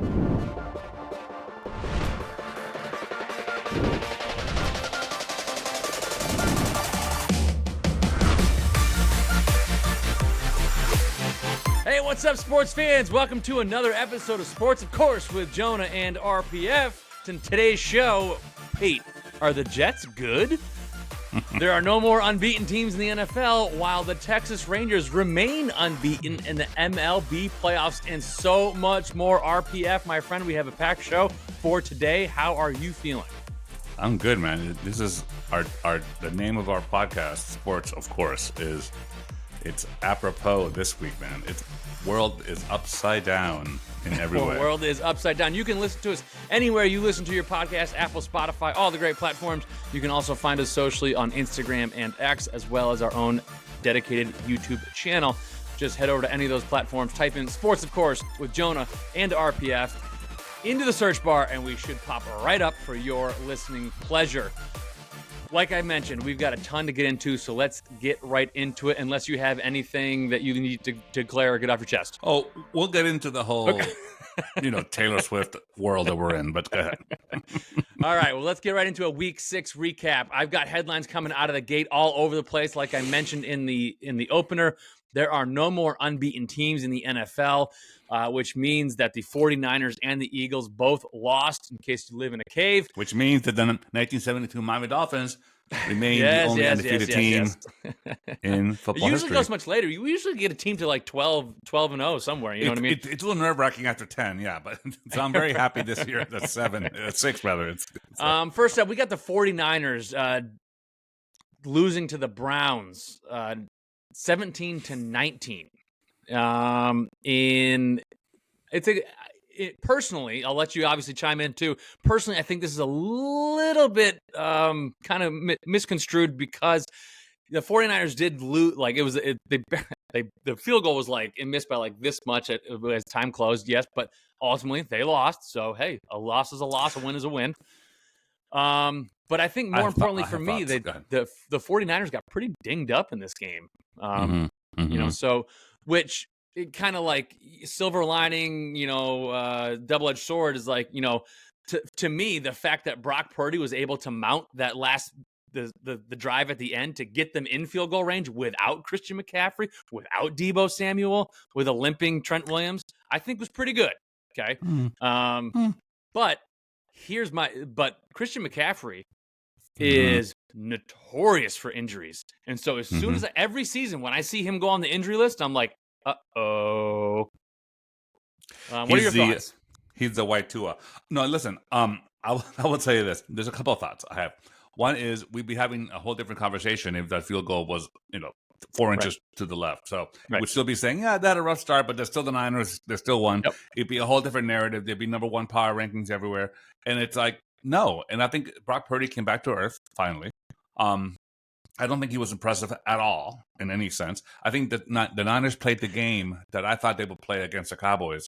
Hey, what's up, sports fans? Welcome to another episode of Sports, of course, with Jonah and RPF. In today's show, Pete, are the Jets good? There are no more unbeaten teams in the NFL, while the Texas Rangers remain unbeaten in the MLB Playoffs, and so much more. RPF, my friend, we have a packed show for today. How are you feeling? I'm good, man. This is the name of our podcast, Sports, of course, it's apropos this week, man. It's world is upside down in every way. The world is upside down. You can listen to us anywhere you listen to your podcast, Apple, Spotify, all the great platforms. You can also find us socially on Instagram and X, as well as our own dedicated YouTube channel. Just head over to any of those platforms, type in Sports, of course, with Jonah and RPF into the search bar, and we should pop right up for your listening pleasure. Like I mentioned, we've got a ton to get into, so let's get right into it, unless you have anything that you need to declare or get off your chest. Oh, we'll get into the whole, Taylor Swift world that we're in, but go ahead. All right, well, let's get right into a Week 6 recap. I've got headlines coming out of the gate all over the place. Like I mentioned in the opener, there are no more unbeaten teams in the NFL, which means that the 49ers and the Eagles both lost, in case you live in a cave. Which means that the 1972 Miami Dolphins remain the only undefeated team in football It usually history. goes much later. You usually get a team to like 12-0 somewhere. You know what I mean? It's a little nerve-wracking after 10, yeah. But so I'm very happy this year at 6 rather. First up, we got the 49ers losing to the Browns 17-19. Personally, I'll let you obviously chime in too. Personally, I think this is a little bit kind of misconstrued because the 49ers did lose. Like the field goal was like it missed by like this much as time closed. Yes, but ultimately they lost. So hey, a loss is a loss, a win is a win. But I think more importantly for me, the 49ers got pretty dinged up in this game. So which it kind of like silver lining, double-edged sword is like, to me, the fact that Brock Purdy was able to mount that the drive at the end to get them in field goal range without Christian McCaffrey, without Deebo Samuel, with a limping Trent Williams, I think was pretty good. Okay. But Christian McCaffrey is notorious for injuries. And so as soon as every season when I see him go on the injury list, I'm like, uh-oh. What are your thoughts? He's the white Tua. No, listen, I will tell you this. There's a couple of thoughts I have. One is we'd be having a whole different conversation if that field goal was, 4 inches to the left. So we'd still be saying, yeah, they had a rough start, but they're still the Niners. They're still one. Yep. It'd be a whole different narrative. There'd be number one power rankings everywhere. And it's like, no. And I think Brock Purdy came back to earth finally. I don't think he was impressive at all in any sense. I think that the Niners played the game that I thought they would play against the Cowboys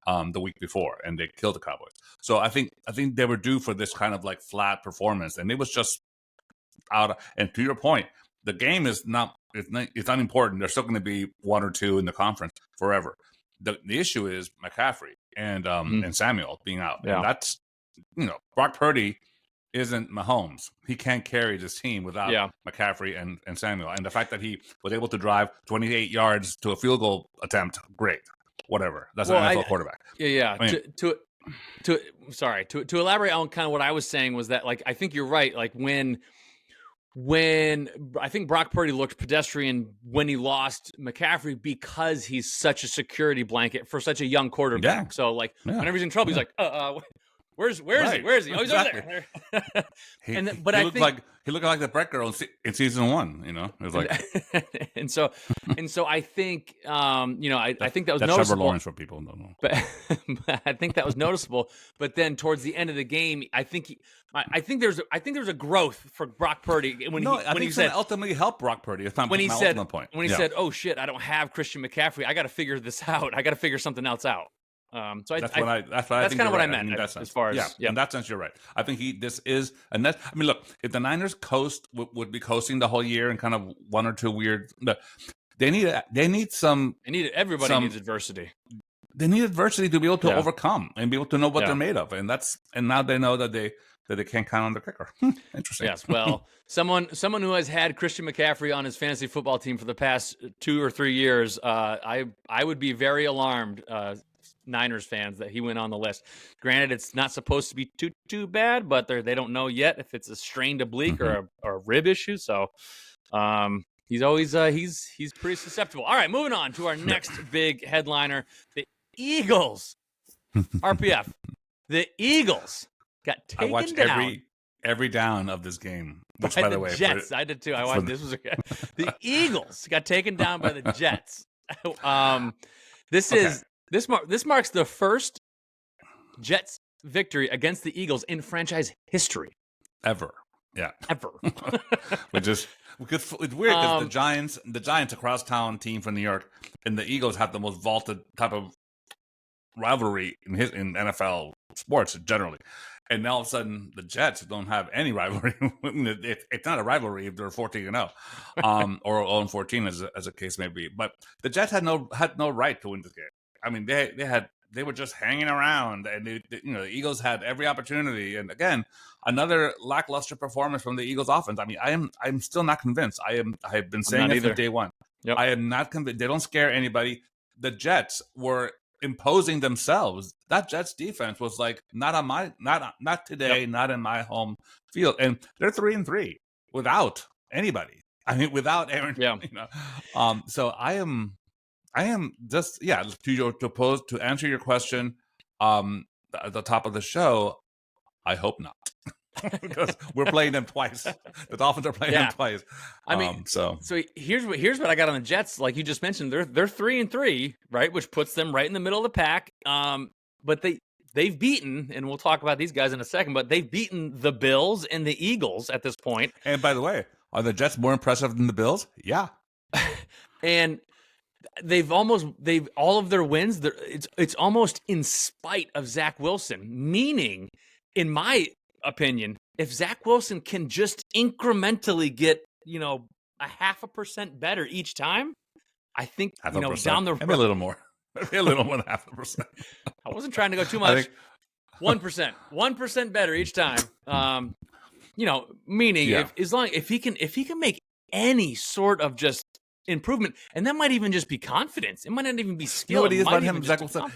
the week before, and they killed the Cowboys. So I think they were due for this kind of like flat performance, and it was just out. And to your point, the game is it's unimportant. There's still going to be one or two in the conference forever. The issue is McCaffrey and Samuel being out. Yeah. And that's Brock Purdy isn't Mahomes. He can't carry this team without McCaffrey and Samuel. And the fact that he was able to drive 28 yards to a field goal attempt, great. Whatever. That's an NFL quarterback. Yeah. I mean, to elaborate on kind of what I was saying was that, like, I think you're right. Like when I think Brock Purdy looked pedestrian when he lost McCaffrey because he's such a security blanket for such a young quarterback. Yeah. So like whenever he's in trouble, he's like, Where is he? Where is he? Oh, he's over there. He looked like the Brett girl in season 1. It was like, and so I think I think that was noticeable. Trevor Lawrence for people don't know, but I think that was noticeable. But then towards the end of the game, I think there's a growth for Brock Purdy when he said ultimately helped Brock Purdy. When he said, "Oh shit, I don't have Christian McCaffrey. I got to figure this out. I got to figure something else out." That's kind of what I meant. As far as in that sense, you're right. I think look, if the Niners would be coasting the whole year and kind of one or two weird, everybody needs adversity. they need adversity to be able to overcome and be able to know what Yeah. they're made of, and now they know that they can't count on their kicker. Interesting. Yes, well, someone who has had Christian McCaffrey on his fantasy football team for the past 2 or 3 years, I would be very alarmed, Niners fans, that he went on the list. Granted, it's not supposed to be too bad, but they don't know yet if it's a strained oblique or a rib issue. So, he's always he's pretty susceptible. All right, moving on to our next big headliner, the Eagles. RPF. The Eagles got taken down. I watched every down of this game. Which, by the way, Jets. I did too. I watched. This was the Eagles got taken down by the Jets. This marks the first Jets victory against the Eagles in franchise history ever. Yeah, ever. Which is because it's weird because the Giants, a crosstown team from New York, and the Eagles have the most vaulted type of rivalry in NFL sports generally, and now all of a sudden the Jets don't have any rivalry. It's not a rivalry if they're 14-0, or 0-14 as a case may be. But the Jets had no right to win this game. I mean, they were just hanging around, and the Eagles had every opportunity. And again, another lackluster performance from the Eagles offense. I mean, I'm still not convinced. I have been saying it from day one. Yep. I am not convinced. They don't scare anybody. The Jets were imposing themselves. That Jets defense was like, not today, Yep. not in my home field. And they're 3-3 without anybody. I mean, without Aaron. Yeah. So I am just to answer your question at the top of the show. I hope not. Because we're playing them twice. The Dolphins are playing them twice. I mean, so here's what I got on the Jets. Like you just mentioned, they're 3-3, right, which puts them right in the middle of the pack. But they've beaten, and we'll talk about these guys in a second. But they've beaten the Bills and the Eagles at this point. And by the way, are the Jets more impressive than the Bills? Yeah. And all of their wins. It's almost in spite of Zach Wilson. Meaning, in my opinion, if Zach Wilson can just incrementally get, a 0.5% better each time, I think, down the road. Maybe a little more. Maybe a little more than 0.5%. I wasn't trying to go too much. 1%. 1% better each time. Meaning if he can make any sort of just improvement, and that might even just be confidence. It might not even be skill. You know what it is about him, Zach Wilson?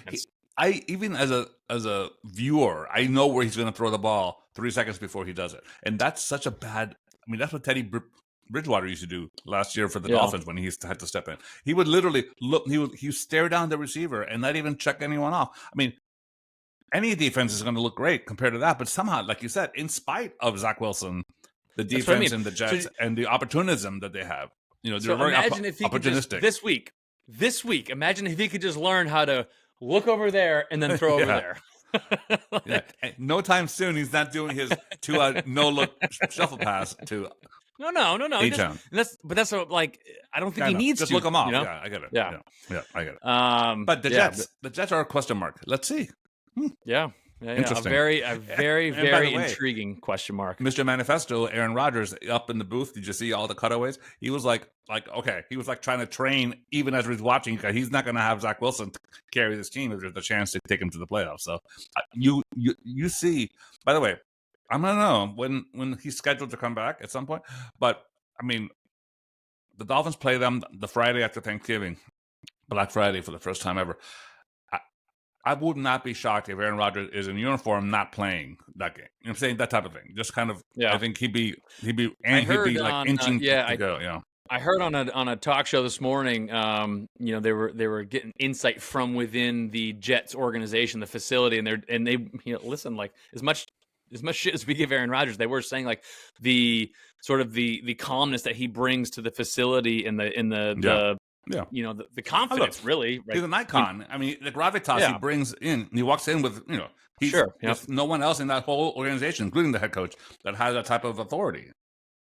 I even as a viewer, I know where he's going to throw the ball 3 seconds before he does it, and that's such a bad. I mean, that's what Teddy Bridgewater used to do last year for the Dolphins when he had to step in. He would literally look. He would stare down the receiver and not even check anyone off. I mean, any defense is going to look great compared to that, but somehow, like you said, in spite of Zach Wilson, the defense and the Jets and the opportunism that they have, they're very if he could just, this week, imagine if he could just learn how to look over there and then throw over there. No time soon he's not doing his no-look shuffle pass to No. That's I don't think he needs just to. Look him off. Yeah, I get it. Yeah, I get it. But the Jets are a question mark. Let's see. Yeah. Interesting. A very intriguing question mark. Mr. Manifesto, Aaron Rodgers, up in the booth. Did you see all the cutaways? He was like, okay. He was like trying to train even as he's watching. He's not going to have Zach Wilson carry this team if there's a chance to take him to the playoffs. So you see. By the way, I don't know when he's scheduled to come back at some point. But I mean, the Dolphins play them the Friday after Thanksgiving, Black Friday, for the first time ever. I would not be shocked if Aaron Rodgers is in uniform not playing that game. You know what I'm saying? That type of thing. Just kind of, I think he'd be like inching to go. Yeah. I heard on a talk show this morning, they were getting insight from within the Jets organization, the facility, and they listen, like as much shit as we give Aaron Rodgers, they were saying like the sort of the calmness that he brings to the facility and the confidence, really. Right? He's an icon. I mean, the gravitas he brings in. He walks in with, there's no one else in that whole organization, including the head coach, that has that type of authority.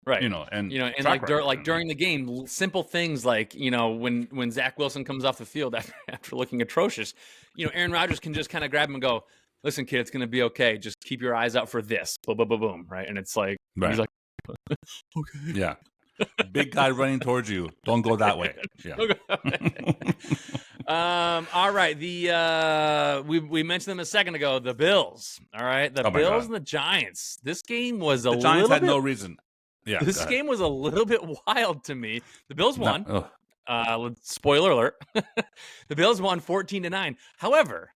Right. And during the game, simple things like, when Zach Wilson comes off the field after looking atrocious, Aaron Rodgers can just kind of grab him and go, listen, kid, it's going to be okay. Just keep your eyes out for this. Boom, boom, boom, boom. Right. And it's like, he's like, okay. Yeah. Big guy running towards you. Don't go that way. Yeah. All right. We mentioned them a second ago. The Bills. All right. The Bills and the Giants. This game was the Giants had no reason. Yeah. This game was a little bit wild to me. The Bills won. Spoiler alert. The Bills won 14-9. However,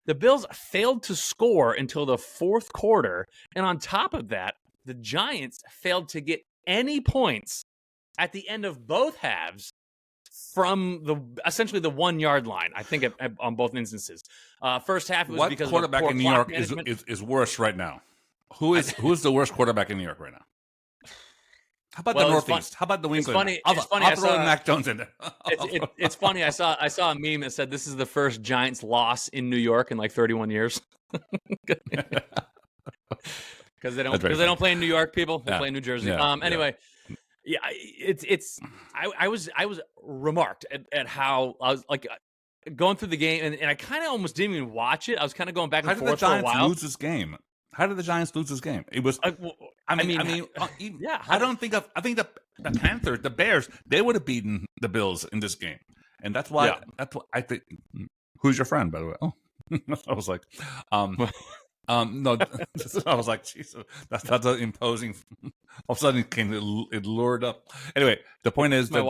the Bills failed to score until the fourth quarter. And on top of that, the Giants failed to get any points at the end of both halves from essentially the 1 yard line. I think on both instances. First half, it was because quarterback in New York is worse right now? Who's the worst quarterback in New York right now? How about the Northeast? How about the Winkler? It's funny. I'll throw Mac Jones in there. It's funny. I saw a meme that said this is the first Giants loss in New York in like 31 years. Because they don't play in New York. People they play in New Jersey. Anyway. Yeah, I was remarked at how I was like going through the game, and I kind of almost didn't even watch it. I was kind of going back and forth for a while. How did the Giants lose this game? How did the Giants lose this game? It was. I think the Panthers, the Bears, they would have beaten the Bills in this game, and that's why. Yeah. That's what I think. Who's your friend, by the way? Oh, I was like, no, I was like, Jesus, that's an imposing. All of a sudden, it lured up. Anyway, the point is that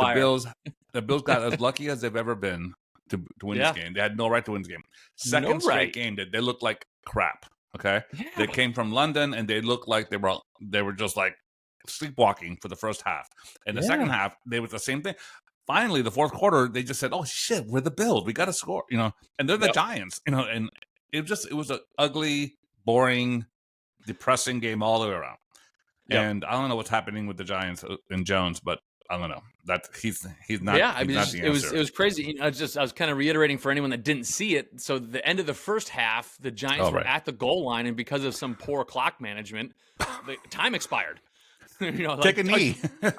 the Bills got as lucky as they've ever been to win this game. They had no right to win this game. Second straight game that they looked like crap. Okay, they came from London and they looked like they were just like sleepwalking for the first half, and the second half they was the same thing. Finally, the fourth quarter, they just said, "Oh shit, we're the Bills. We got to score," and they're the Giants, and it was an ugly, boring, depressing game all the way around. Yep. And I don't know what's happening with the Giants and Jones, but I don't know that he's not. Yeah, it was crazy. I was kind of reiterating for anyone that didn't see it. So the end of the first half, the Giants were at the goal line, and because of some poor clock management, the time expired. Take a knee. a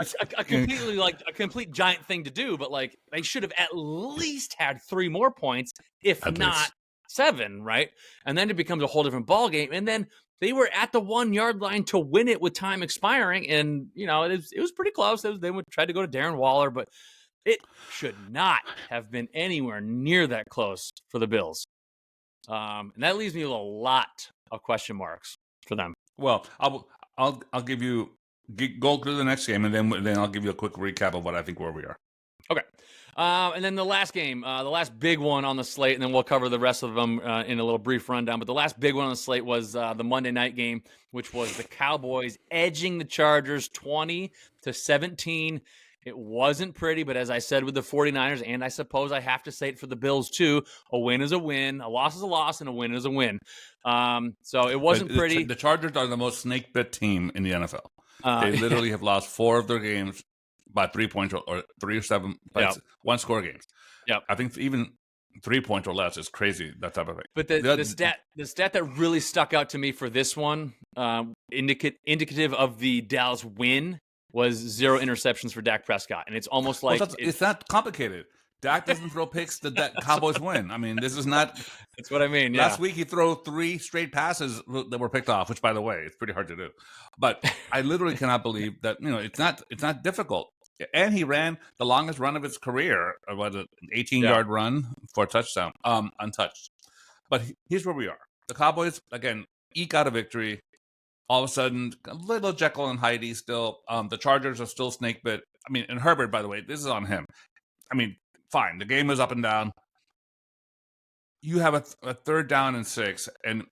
complete Giant thing to do, but like they should have at least had 3 more points, if not 7, right? And then it becomes a whole different ball game. And then they were at the 1 yard line to win it with time expiring, and it was pretty close. They tried to go to Darren Waller, but it should not have been anywhere near that close for the Bills. And that leaves me with a lot of question marks for them. Well, I'll give you go through the next game, and then I'll give you a quick recap of what I think where we are. Okay. And then the last game, the last big one on the slate, and then we'll cover the rest of them in a little brief rundown. But the last big one on the slate was the Monday night game, which was the Cowboys edging the Chargers 20-17. It wasn't pretty, but as I said with the 49ers, and I suppose I have to say it for the Bills too, a win is a win, a loss is a loss, and a win is a win. So it wasn't pretty. The Chargers are the most snake bit team in the NFL. They literally have lost 4 of their games by 3 points or 3 or 7 one score games. Yep. I think even 3 points or less is crazy, that type of thing. But the stat that really stuck out to me for this one, indicative of the Dallas win, was 0 interceptions for Dak Prescott. And it's almost like it's not complicated. Dak doesn't throw picks, the Cowboys win. I mean, this is not. That's what I mean. Yeah. Last week he threw 3 straight passes that were picked off, which, by the way, it's pretty hard to do. But I literally cannot believe that. It's not difficult. And he ran the longest run of his career, an 18-yard run for a touchdown, untouched. But here's where we are. The Cowboys again eke out a victory. All of a sudden, a little Jekyll and Hyde still. The Chargers are still snake bit. I mean, and Herbert, by the way, this is on him. I mean, fine. The game is up and down. You have a 3rd down and 6, and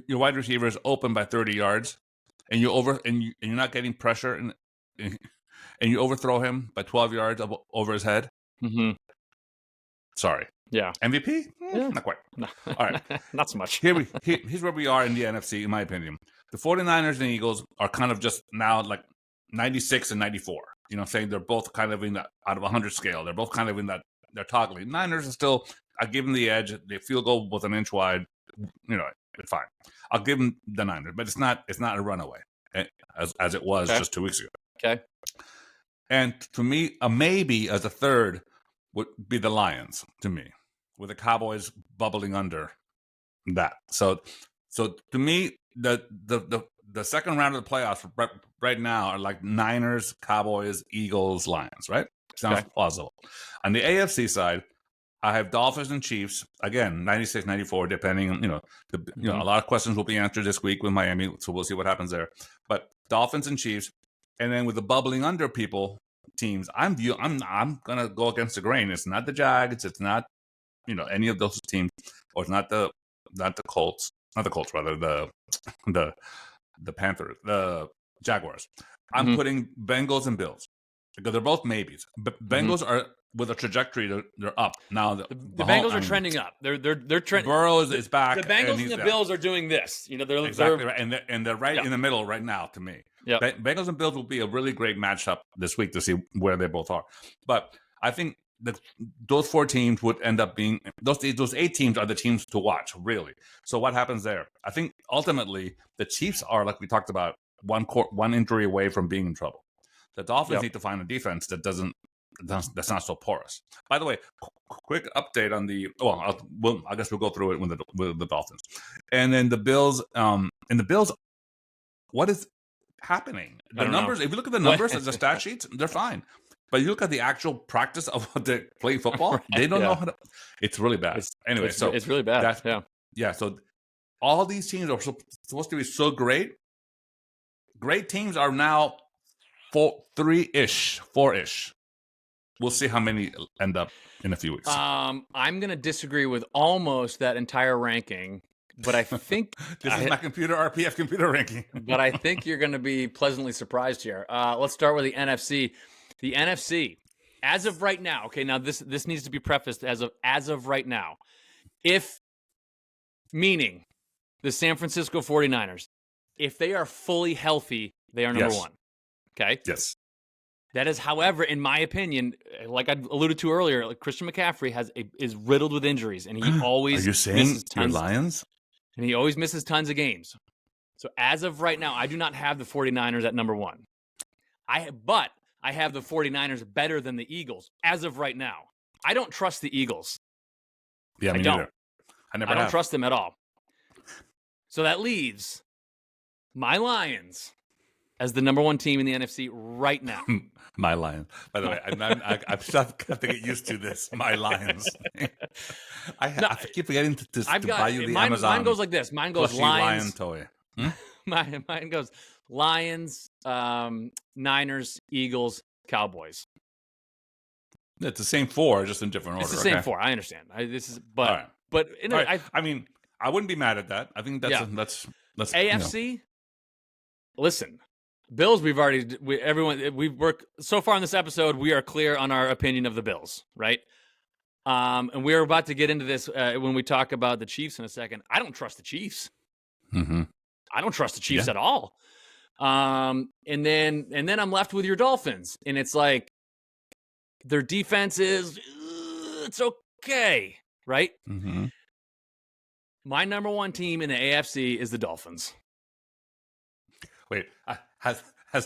your wide receiver is open by 30 yards, and you're not getting pressure, and you overthrow him by 12 yards over his head. Mm-hmm. Sorry. Yeah. MVP? Not quite. No. All right. Not so much. Here's where we are in the NFC, in my opinion. The 49ers and Eagles are kind of just now like 96 and 94. Saying they're both kind of in that out of 100 scale. They're both kind of in that. They're toggling. Niners are still. I give them the edge. The field goal was an inch wide. It's fine. I'll give them the Niners, but it's not a runaway as it was just 2 weeks ago. Okay. And to me, a maybe as a third would be the Lions to me, with the Cowboys bubbling under that. So to me, the the second round of the playoffs right now are like Niners, Cowboys, Eagles, Lions, right? Sounds plausible. On the AFC side, I have Dolphins and Chiefs, again, 96, 94, depending on, a lot of questions will be answered this week with Miami, so we'll see what happens there. But Dolphins and Chiefs, and then with the bubbling under teams, I'm going to go against the grain. It's not the Jags, it's not, any of those teams, or it's not the Colts, not the Colts, rather, the Panthers, the Jaguars. I'm putting Bengals and Bills because they're both maybes. But Bengals are with a trajectory; they're up now. The Bengals are trending up. They're trending. Burrow is back. The Bengals and the Bills are doing this. They're exactly right, and they're right in the middle right now. To me, Bengals and Bills will be a really great matchup this week to see where they both are. But I think those 4 teams would end up being those 8 teams are the teams to watch, really. So what happens there? I think ultimately the Chiefs are, like we talked about, one injury away from being in trouble. The Dolphins need to find a defense that's not so porous. By the way, quick update on the. I guess we'll go through it with the Dolphins, and then the Bills. What is happening? The numbers. If you look at the numbers as the stat sheets, they're fine. But you look at the actual practice of what they play football, they don't know how to. It's really bad. It's really bad. Yeah. So all these teams are supposed to be so great. Great teams are now 4-ish. We'll see how many end up in a few weeks. I'm going to disagree with almost that entire ranking, but I think this is my RPF computer ranking. But I think you're going to be pleasantly surprised here. Let's start with the NFC. The NFC, as of right now. Okay, now this needs to be prefaced as of right now. Meaning the San Francisco 49ers, if they are fully healthy, they are number 1. Okay? Yes. That is, however, in my opinion, like I alluded to earlier, like Christian McCaffery is riddled with injuries, and he always are you saying your Lions? And he always misses tons of games. So as of right now, I do not have the 49ers at number 1. But I have the 49ers better than the Eagles as of right now. I don't trust the Eagles. Yeah, me neither. I don't trust them at all. So that leaves my Lions as the number 1 team in the NFC right now. My Lions. By the way, I'm still have to get used to this. My Lions. I keep forgetting to buy you the Amazon. Mine goes like this. Mine goes Lions. Lion toy. Mine goes Lions, Niners, Eagles, Cowboys. It's the same 4, just in different order. It's the same 4. I understand. But I mean, I wouldn't be mad at that. I think that's AFC. Listen, Bills. We've worked so far in this episode. We are clear on our opinion of the Bills, right? And we're about to get into this when we talk about the Chiefs in a second. I don't trust the Chiefs. Mm-hmm. I don't trust the Chiefs at all. And then I'm left with your Dolphins, and it's like their defense is it's okay, right? Mm-hmm. My number 1 team in the AFC is the Dolphins. Wait, has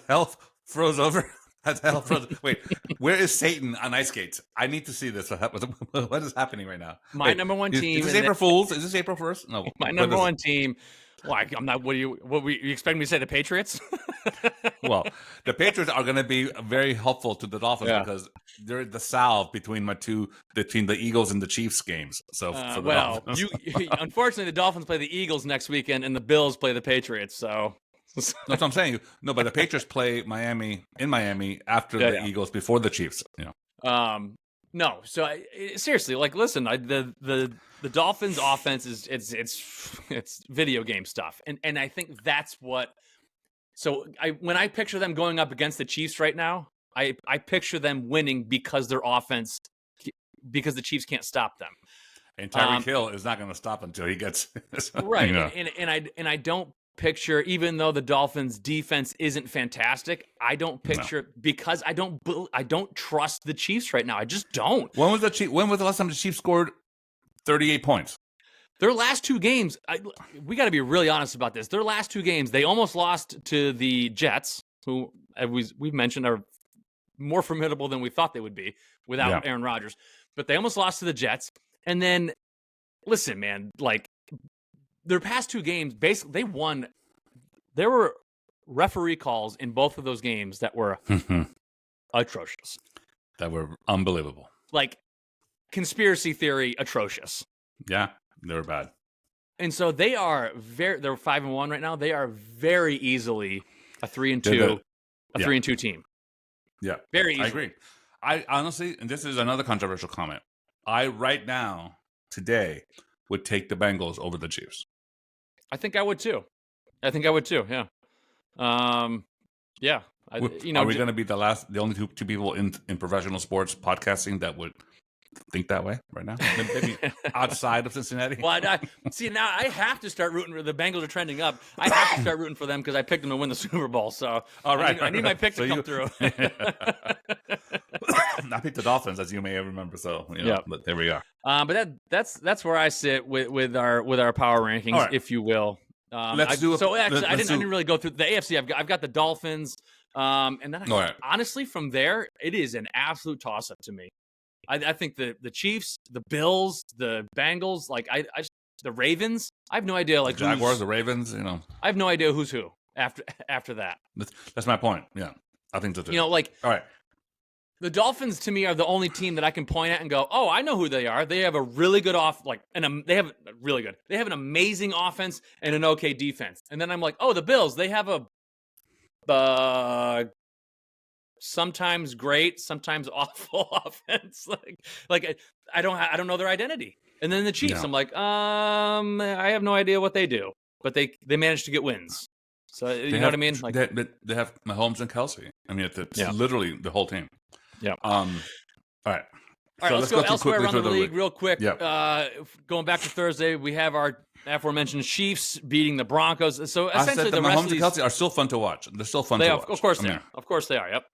health froze over? Has hell frozen? Wait, where is Satan on ice skates? I need to see this. What is happening right now? My number 1 team. Is this April Fool's? Is this April 1st? No. My number 1 team. Well, I'm not. You expect me to say the Patriots? Well, the Patriots are going to be very helpful to the Dolphins because they're the salve between the Eagles and the Chiefs games. So, unfortunately, the Dolphins play the Eagles next weekend, and the Bills play the Patriots. So that's what I'm saying. No, but the Patriots play Miami after the Eagles, before the Chiefs. No. So seriously, like, listen, the Dolphins' offense is it's video game stuff, and I think that's what. So when I picture them going up against the Chiefs right now, I picture them winning because their offense, because the Chiefs can't stop them. And Tyreek Hill is not going to stop until he gets right. And I don't picture, even though the Dolphins' defense isn't fantastic, I don't picture because I don't trust the Chiefs right now. I just don't. When was the last time the Chiefs scored 38 points? Their last 2 games, we got to be really honest about this. Their last 2 games, they almost lost to the Jets, who we've mentioned are more formidable than we thought they would be without Aaron Rodgers. But they almost lost to the Jets. And then, listen, man, like, their past 2 games, basically, they won there were referee calls in both of those games that were atrocious. That were unbelievable. Like conspiracy theory atrocious. Yeah, they were bad. And so they're 5-1 right now. They are very easily a 3-2, 3-2 team. Yeah, very easily. I agree. I honestly, and this is another controversial comment. I right now today would take the Bengals over the Chiefs. I think I would too. Yeah. Yeah. Are we going to be the only two people in professional sports podcasting that would think that way right now? Maybe outside of Cincinnati. Well, now I have to start rooting for the Bengals are trending up. I have to start rooting for them because I picked them to win the Super Bowl. So I need my pick to come through. I picked the Dolphins, as you may remember. So but there we are. But that's where I sit with our power rankings, right, if you will. I didn't really go through the AFC. I've got the Dolphins, and then honestly, from there, it is an absolute toss up to me. I think the Chiefs, the Bills, the Bengals, the Ravens. I have no idea. Like the Jaguars, the Ravens. I have no idea who's who after that. That's my point. Yeah, I think so too. All right. The Dolphins to me are the only team that I can point at and go, "Oh, I know who they are. They have a really good they have really good. They have an amazing offense and an okay defense." And then I'm like, "Oh, the Bills. They have a sometimes great, sometimes awful offense. I don't know their identity." And then the Chiefs, I'm like, I have no idea what they do, but they managed to get wins. So you know what I mean? Like they have Mahomes and Kelsey. I mean, it's literally the whole team. Yeah. All right. So let's go elsewhere around the league real quick. Yep. Going back to Thursday, we have our aforementioned Chiefs beating the Broncos. So essentially, the rest Mahomes and Kelsey are still fun to watch. They're still fun to watch. Of course they are. Of course they are. Yep.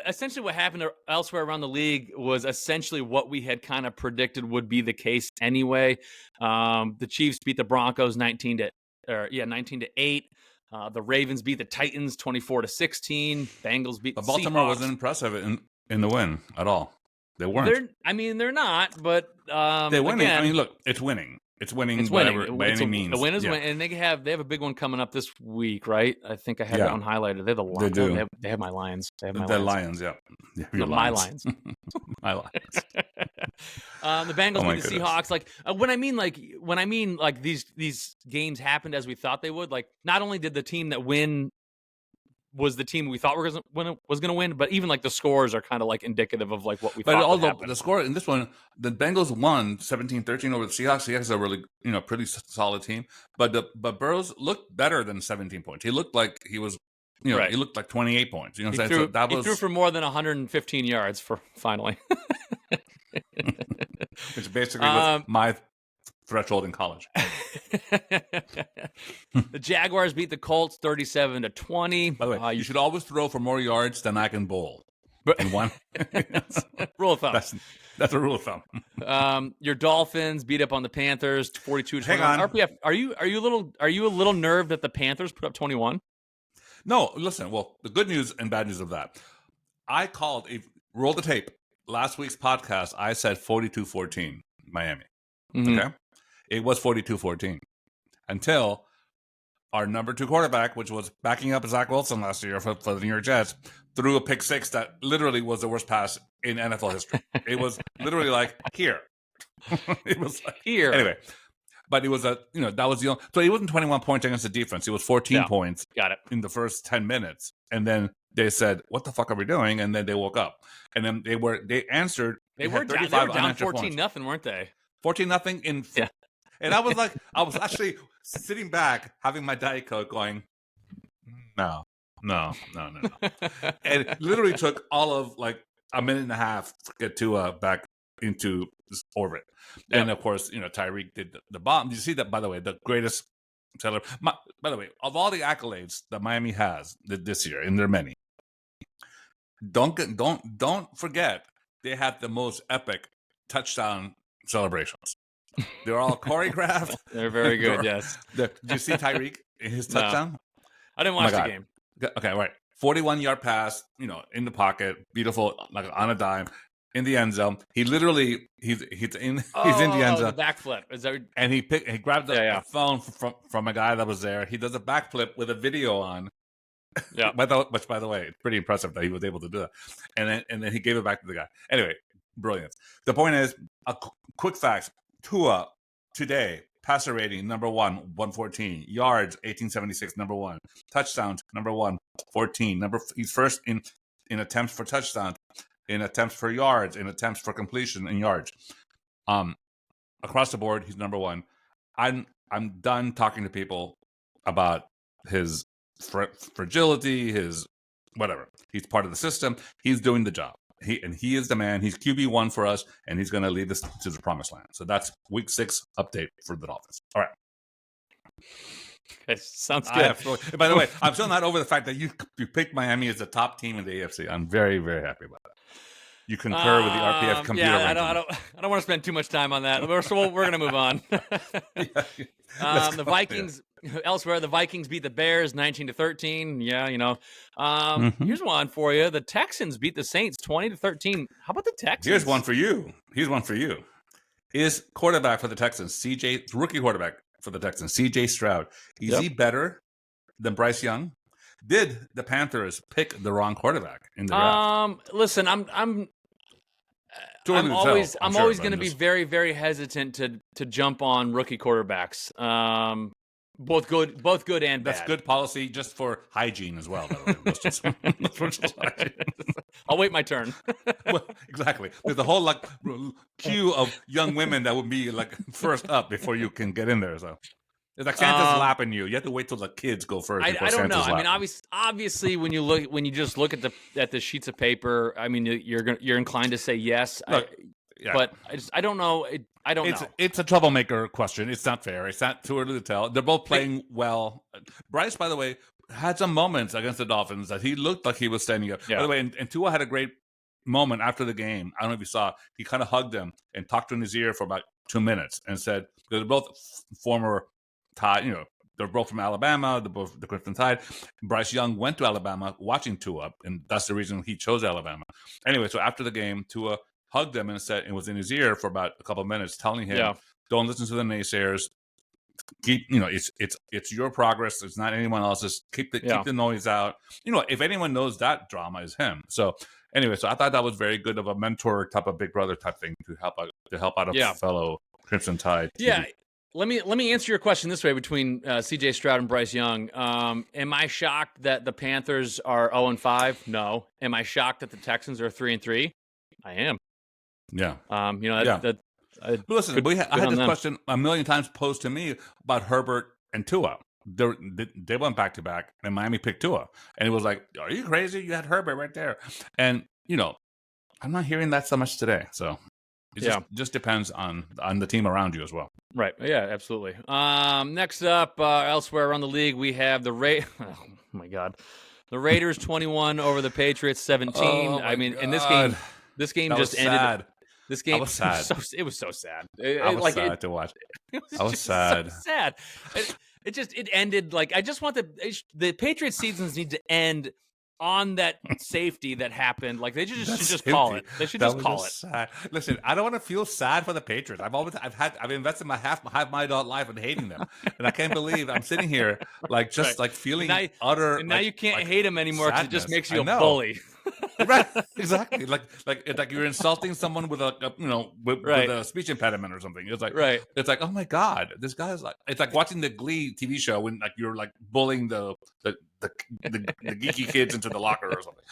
Essentially, what happened elsewhere around the league was essentially what we had kind of predicted would be the case anyway. The Chiefs beat the Broncos 19-8. The Ravens beat the Titans 24-16. Bengals beat the Baltimore Seahawks. Wasn't impressive in the win at all. They weren't. They're not, but they're winning. Again, I mean, look, it's winning. It's winning. By any means. The win is winning, and they have a big one coming up this week, right? I think I have that one highlighted. They're the Lions. They do. They have my Lions. They're Lions. Yeah. My Lions. My Lions. The Bengals beat the Seahawks. When I mean these games happened as we thought they would. Like, not only did the team that win was the team we thought was going to win, but even the scores are kind of indicative of what we thought would happen. The score in this one, the Bengals won 17-13 over the Seahawks. The Seahawks are a really pretty solid team, but Burrows looked better than 17 points. He looked like he was right. He looked like 28 points. You know what I'm saying? He threw for more than 115 yards for finally. Which basically was my threshold in college. The Jaguars beat the Colts 37-20. By the way, you should always throw for more yards than I can bowl. In one rule of thumb. That's a rule of thumb. Your Dolphins beat up on the Panthers 42-21. Hang on. RPF, are you a little nerved that the Panthers put up 21? No, listen. Well, the good news and bad news of that. I called roll the tape. Last week's podcast, I said 42-14 Miami. Mm-hmm. Okay. It was 42-14 until our number 2 quarterback, which was backing up Zach Wilson last year for the New York Jets, threw a pick 6 that literally was the worst pass in NFL history. It was literally here. It was here. Anyway, but it was that was the only. So it wasn't 21 points against the defense. It was 14 points. Got it. In the first 10 minutes, and then they said, "What the fuck are we doing?" And then they woke up, and then they answered. They were down 14-0, weren't they? 14-0 in. Yeah. And I was actually sitting back, having my Diet Coke, going, no. And it literally took all of a minute and a half to get back into this orbit. Yep. And of course, Tyreek did the bomb. Did you see that? By the way, the greatest seller. By the way, of all the accolades that Miami has this year, and there are many, don't forget they had the most epic touchdown celebrations. They're all choreographed. They're very good, yes. Did you see Tyreek in his touchdown? No. I didn't watch the game. Okay, right. 41-yard pass, in the pocket, beautiful, on a dime. in the end zone. He literally he's in the end zone. The backflip. Is that? And he grabbed the phone from a guy that was there. He does a backflip with a video on. Yeah. Which, by the way, it's pretty impressive that he was able to do that. And then he gave it back to the guy. Anyway, brilliant. The point is, quick facts. Tua today, passer rating number 114, yards 1876, number 1, touchdowns number 1, 14. He's first in attempts for touchdowns, in attempts for yards, in attempts for completion and yards. Across the board, he's number 1. I'm done talking to people about his fragility, his whatever. He's part of the system. He's doing the job. He is the man. He's QB1 for us, and he's going to lead us to the promised land. So that's week 6 update for the Dolphins. All right. Okay, sounds good. By the way, I'm still not over the fact that you picked Miami as the top team in the AFC. I'm very, very happy about that. You concur with the RPF computer. Yeah, I don't want to spend too much time on that. So we're going to move on. The Vikings elsewhere. The Vikings beat the Bears 19-13. Yeah, Here's one for you. The Texans beat the Saints 20-13. How about the Texans? Here's one for you. Is quarterback for the Texans, rookie quarterback for the Texans, C.J. Stroud. Is he better than Bryce Young? Did the Panthers pick the wrong quarterback in the draft? Listen, I'm always going to be very, very hesitant to jump on rookie quarterbacks. Both good and bad. That's good policy just for hygiene as well. By the way. I'll wait my turn. Well, exactly. There's a whole queue of young women that would be first up before you can get in there. So it's like Santa's lapping you. You have to wait till the kids go first. I don't know. I mean, obviously, when you just look at the sheets of paper, I mean, you're inclined to say yes. Look, yeah. But I don't know. I don't know. It's a troublemaker question. It's not fair. It's not too early to tell. They're both playing well. Bryce, by the way, had some moments against the Dolphins that he looked like he was standing up. Yeah. By the way, and Tua had a great moment after the game. I don't know if you saw. He kind of hugged him and talked in his ear for about 2 minutes and said, they're both former Tide, they're both from Alabama. They're both the Crimson Tide. Bryce Young went to Alabama watching Tua, and that's the reason he chose Alabama. Anyway, so after the game, Tua hugged him and said, it was in his ear for about a couple of minutes, telling him, "Don't listen to the naysayers. Keep, it's your progress. It's not anyone else's. Keep the noise out. If anyone knows that drama is him." So anyway, so I thought that was very good of a mentor type of big brother type thing to help out a fellow Crimson Tide. Yeah. Let me answer your question this way between C.J. Stroud and Bryce Young. Am I shocked that the Panthers are 0-5? No. Am I shocked that the Texans are 3-3? I am. Yeah. Listen, I had this question a million times posed to me about Herbert and Tua. They went back to back, and Miami picked Tua, and it was like, "Are you crazy? You had Herbert right there." And I'm not hearing that so much today. So it just depends on the team around you as well. Right. Yeah, absolutely. Next up, elsewhere around the league, we have the oh my God, the Raiders 21 over the Patriots 17. In this game just ended. Sad. This game was sad. It was so sad. I was sad to watch. I was sad. So sad. It ended like I just want the Patriots seasons need to end on that safety that happened. Like they should just call it. They should just call it. Sad. Listen, I don't want to feel sad for the Patriots. I've invested my half my adult life in hating them, and I can't believe I'm sitting here feeling utter. And now you can't hate them anymore because it just makes you a bully. Right, exactly. Like you're insulting someone with a speech impediment or something. It's like It's like, oh my God, this guy's like. It's like watching the Glee TV show when you're bullying the geeky kids into the locker or something.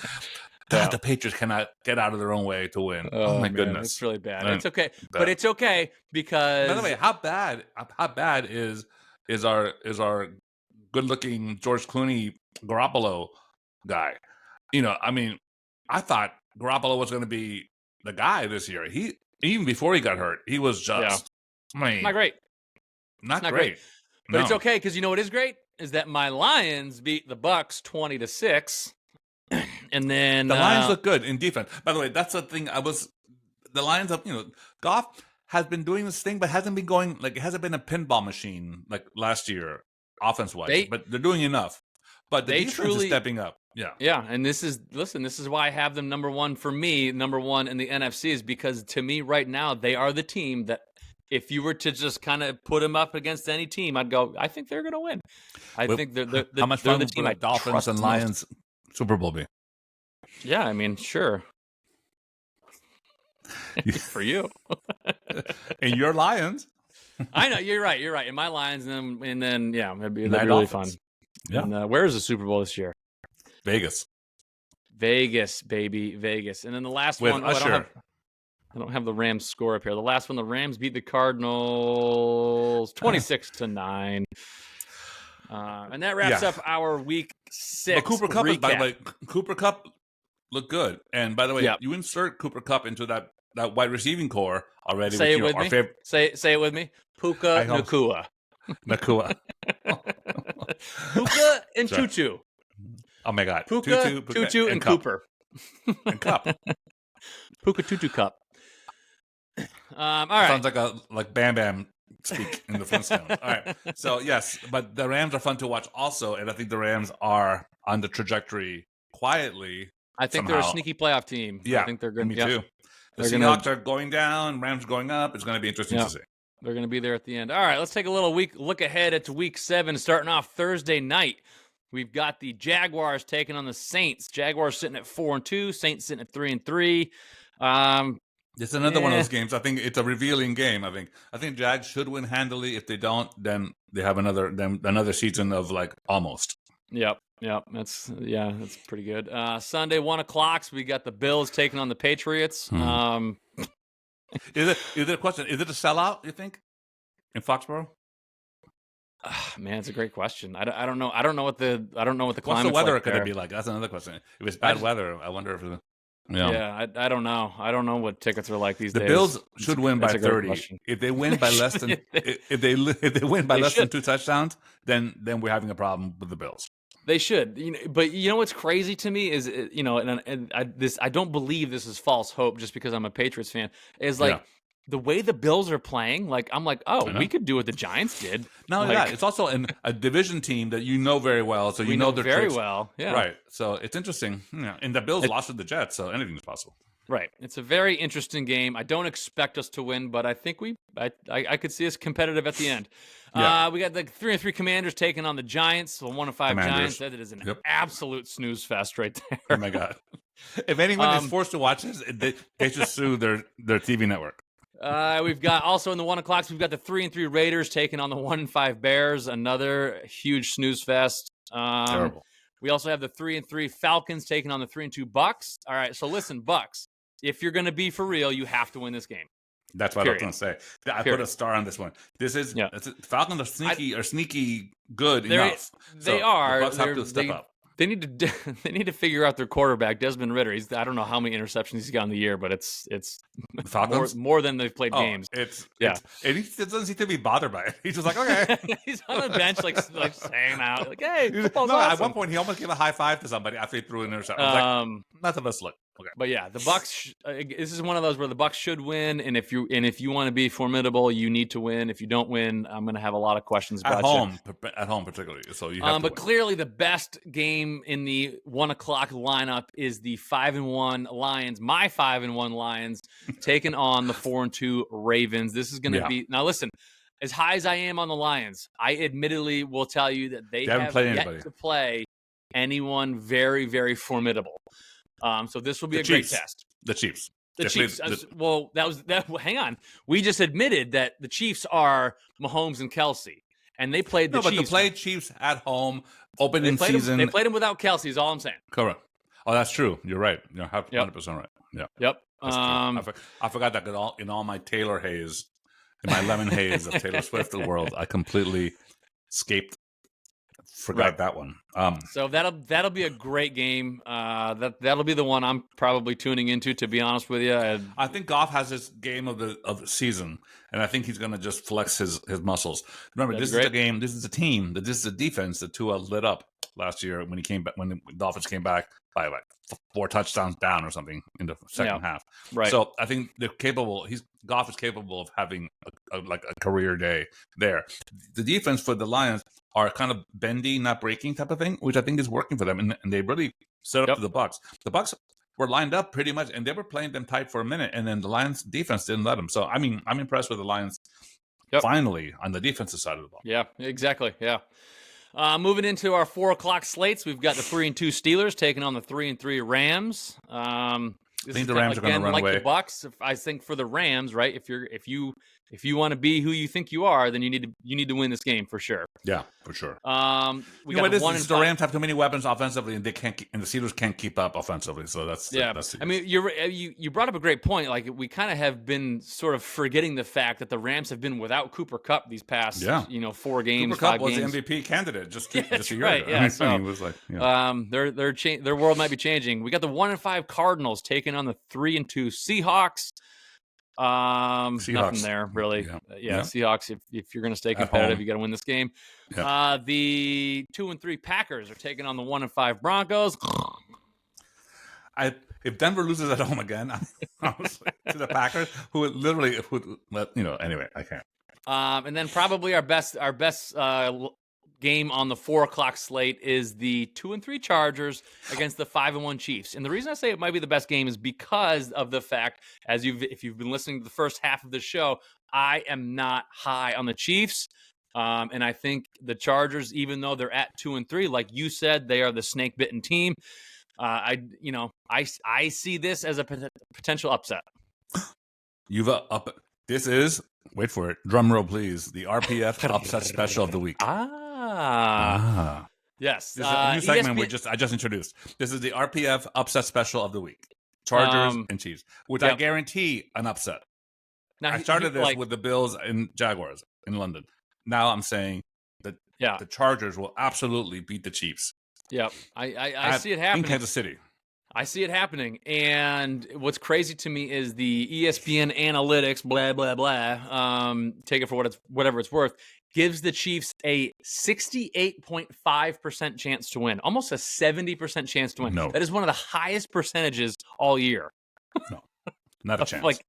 God, the Patriots cannot get out of their own way to win. Oh my goodness, it's really bad. It's okay, but it's okay because. By the way, how bad is our good-looking George Clooney Garoppolo guy? I thought Garoppolo was going to be the guy this year. Even before he got hurt, he was just not great. Not great. But it's okay because you know what is great is that my Lions beat the Bucks 20-6, and then the Lions look good in defense. By the way, that's the thing. The Lions have Goff has been doing this thing, but hasn't been going it hasn't been a pinball machine like last year, offense wise. But they're doing enough. But the defense is stepping up. Yeah. Yeah. And this is why I have them number one for me, number one in the NFC, is because to me right now, they are the team that if you were to just kind of put them up against any team, I'd go, I think they're going to win. I think they're how much fun the team would Dolphins and Lions Super Bowl be? Yeah. I mean, sure. For you. And your Lions. I know, you're right. And my Lions, and then yeah, that'd be really fun. Yeah. And where is the Super Bowl this year? Vegas, baby, Vegas. And then the last one, I don't have the Rams score up here. The last one, the Rams beat the Cardinals 26-9. And that wraps up our Week 6. But Cooper Kupp, by the way, Cooper Kupp looked good. And by the way, you insert Cooper Kupp into that wide receiving core already. Say it with me. Say it with me. Puka Nacua. Puka and Tutu. Oh my God. Puka, Tutu, and Cooper. And Kupp. Puka Tutu Kupp. All right. Sounds like Bam Bam speak in the Flintstones. All right. So yes, but the Rams are fun to watch also, and I think the Rams are on the trajectory quietly. I think they're a sneaky playoff team. Yeah, I think they're going. Me too. The Seahawks are going down, Rams going up. It's going to be interesting to see. They're going to be there at the end. All right, let's take a little look ahead at Week 7, starting off Thursday night. We've got the Jaguars taking on the Saints. Jaguars sitting at 4-2, Saints sitting at 3-3. It's another one of those games. I think it's a revealing game. I think Jags should win handily. If they don't, then they have another season of like almost. Yep. That's pretty good. Sunday 1:00. So we got the Bills taking on the Patriots. Is it a question? Is it a sellout? You think in Foxborough? Man, it's a great question. I don't know. I don't know what the climate's What's the weather like going to be like? That's another question. If it's bad weather, I wonder if it. Yeah, I don't know. I don't know what tickets are like these days. The Bills should win by 30. If they win by less than if they win by less than 2 touchdowns, then we're having a problem with the Bills. They should, but what's crazy to me is, and I don't believe this is false hope just because I'm a Patriots fan. Is like the way the Bills are playing. Like I'm like, we could do what the Giants did. Not only that, it's also a division team that you know very well, so you know their very tricks. well. Yeah, right. So it's interesting. Yeah, and the Bills lost to the Jets, so anything is possible. Right. It's a very interesting game. I don't expect us to win, but I think I could see us competitive at the end. Yeah. We got the 3-3 Commanders taking on the Giants. So 1-5 Giants. That is an absolute snooze fest right there. Oh my God. If anyone is forced to watch this, they should sue their TV network. We've got also in the 1:00. We've got the 3-3 Raiders taking on the 1-5 Bears. Another huge snooze fest. Terrible. We also have the 3-3 Falcons taking on the 3-2 Bucks. All right. So listen, Bucks. If you're going to be for real, you have to win this game. That's what I was going to say. I put a star on this one. This is Falcons are sneaky good enough. They are. The Bucs have to step up. They need to figure out their quarterback, Desmond Ridder. I don't know how many interceptions he's got in the year, but it's more than they've played games. And he doesn't seem to be bothered by it. He's just like, okay. He's on the bench like saying out like, hey, football's awesome. At one point he almost gave a high five to somebody after he threw an interception. I was like, not the best look. Okay. But yeah, the Bucs. This is one of those where the Bucs should win, and if you want to be formidable, you need to win. If you don't win, I'm going to have a lot of questions about at home particularly. So you have to but clearly, the best game in the 1:00 lineup is the 5-1 Lions. My 5-1 Lions taking on the 4-2 Ravens. This is going to be now. Listen, as high as I am on the Lions, I admittedly will tell you that they haven't yet to play anyone very, very formidable. So this will be a great test. The Chiefs. The Chiefs. Well, hang on. We just admitted that the Chiefs are Mahomes and Kelsey, and they played the Chiefs. No, but they played Chiefs at home, opening season. They played them without Kelsey. Is all I'm saying. Correct. Oh, that's true. You're right. You're 100% right. Yeah. Yep. I forgot that in all my Taylor haze, in my lemon haze of Taylor Swift world, I completely forgot that one. So that'll be a great game. That'll be the one I'm probably tuning into, to be honest with you. I think Goff has his game of the season, and I think he's going to just flex his muscles. Remember, this is the game. This is the team. This is the defense that Tua lit up last year when he came back. When the Dolphins came back by like 4 touchdowns down or something in the second half. Right. So I think they're capable. Goff is capable of having a career day there. The defense for the Lions are kind of bendy, not breaking type of thing, which I think is working for them. And they really set up to the Bucs. The Bucs were lined up pretty much, and they were playing them tight for a minute, and then the Lions defense didn't let them. So, I mean, I'm impressed with the Lions finally on the defensive side of the ball. Yeah, exactly. Yeah. Moving into our 4:00 slates, we've got the 3-2 Steelers taking on the 3-3 Rams. I think the Rams are going to run away. The Bucs, I think for the Rams, right? If you want to be who you think you are, then you need to win this game for sure. Yeah, for sure. We got the Rams have too many weapons offensively, and the Steelers can't keep up offensively. So that's I mean, you brought up a great point. Like, we kind of have been sort of forgetting the fact that the Rams have been without Cooper Kupp these past 4 games. Cooper Kupp was games. the MVP candidate just a year right, ago. Yeah, so, he was like, their world might be changing. We got the 1-5 Cardinals taking on the 3-2 Seahawks. Nothing there really. Yeah. Seahawks. If you're going to stay competitive, you got to win this game. Yeah. The 2-3 Packers are taking on the 1-5 Broncos. If Denver loses at home again, honestly, to the Packers, anyway, I can't. And then probably our best game on the 4:00 slate is the 2-3 Chargers against the 5-1 Chiefs. And the reason I say it might be the best game is because of the fact, if you've been listening to the first half of the show, I am not high on the Chiefs. And I think the Chargers, even though they're at 2-3, like you said, they are the snake bitten team. I see this as a potential upset. This is, wait for it, drum roll please, the RPF upset special of the week. Yes. This is a new segment I just introduced. This is the RPF upset special of the week. Chargers and Chiefs, which I guarantee an upset. Now, I started this with the Bills and Jaguars in London. Now I'm saying that the Chargers will absolutely beat the Chiefs. Yeah, I see it happening. In Kansas City. I see it happening. And what's crazy to me is the ESPN analytics, blah, blah, blah, take it for whatever it's worth, gives the Chiefs a 68.5% chance to win, almost a 70% chance to win. No. That is one of the highest percentages all year. No, not a chance.